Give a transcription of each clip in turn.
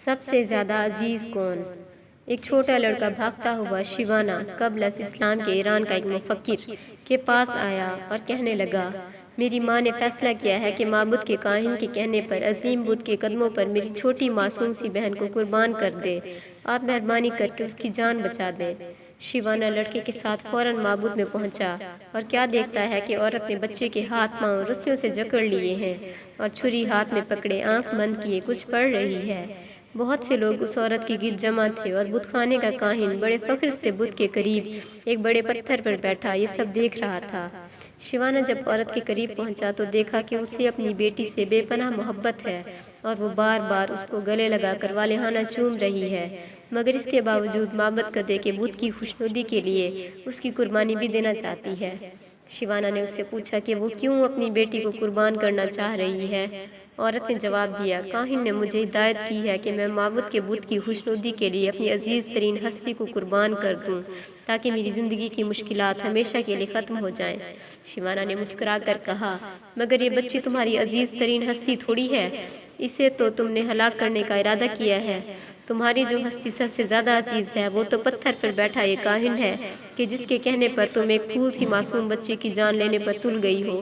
سب سے زیادہ عزیز کون؟ ایک چھوٹا لڑکا بھاگتا ہوا شیوانا قبل از اسلام کے ایران کا ایک مفکر کے پاس آیا اور کہنے لگا، میری ماں نے فیصلہ کیا ہے کہ معبود کے کاہن کے کہنے پر عظیم بدھ کے قدموں پر میری چھوٹی معصوم سی بہن کو قربان کر دے، آپ مہربانی کر کے اس کی جان بچا دیں۔ شیوانا لڑکے کے ساتھ فوراً معبود میں پہنچا اور کیا دیکھتا ہے کہ عورت نے بچے کے ہاتھ پاؤں رسیوں سے جکڑ لیے ہیں اور چھری ہاتھ میں پکڑے آنکھ بند کیے کچھ پڑھ رہی ہے۔ بہت سے لوگ اس عورت کے گرد جمع تھے اور بت خانے کا کاہن بڑے فخر سے بت کے قریب ایک بڑے پتھر پر بیٹھا یہ سب دیکھ رہا تھا۔ شیوانا جب عورت کے قریب پہنچا تو دیکھا کہ اسے اپنی بیٹی سے بے پناہ محبت ہے اور وہ بار بار اس کو گلے لگا کر والہانہ چوم رہی ہے، مگر اس کے باوجود معبد قدے کے بت کی خوشنودی کے لیے اس کی قربانی بھی دینا چاہتی ہے۔ شیوانا نے اس سے پوچھا کہ وہ کیوں اپنی بیٹی کو قربان کرنا چاہ رہی ہے۔ عورت نے جواب دیا، کاہن نے مجھے ہدایت کی ہے کہ میں معبود کے بت کی خوشنودی کے لیے اپنی عزیز ترین ہستی کو قربان کر دوں تاکہ میری زندگی کی مشکلات ہمیشہ کے لیے ختم ہو جائیں۔ شیوانا نے مسکرا کر کہا، مگر یہ بچی تمہاری عزیز ترین ہستی تھوڑی ہے، اسے تو تم نے ہلاک کرنے کا ارادہ کیا ہے۔ تمہاری جو ہستی سب سے زیادہ عزیز ہے وہ تو پتھر پر بیٹھا یہ کاہن ہے کہ جس کے کہنے پر تم ایک پھول سی معصوم بچے کی جان لینے پر تل گئی ہو۔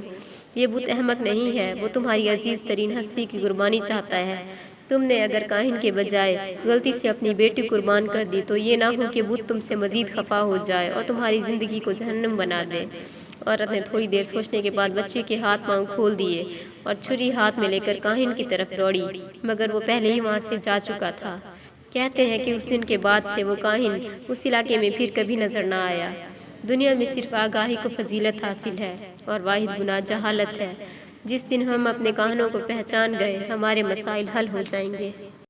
یہ بت احمق نہیں ہے، وہ تمہاری عزیز ترین ہستی کی قربانی چاہتا ہے۔ تم نے اگر کاہن کے بجائے غلطی سے اپنی بیٹی قربان کر دی تو یہ نہ ہو کہ بت تم سے مزید خفا ہو جائے اور تمہاری زندگی کو جہنم بنا دے۔ عورت نے تھوڑی دیر سوچنے کے بعد بچے کے ہاتھ پاؤں کھول دیے اور چھری ہاتھ میں لے کر کاہن کی طرف دوڑی، مگر وہ پہلے ہی وہاں سے جا چکا تھا۔ کہتے ہیں کہ اس دن کے بعد سے وہ کاہن اس علاقے میں پھر کبھی نظر نہ آیا۔ دنیا میں صرف آگاہی کو فضیلت حاصل ہے اور واحد گناہ جہالت ہے۔ جس دن ہم اپنے کاہنوں کو پہچان گئے ہمارے مسائل حل ہو جائیں گے۔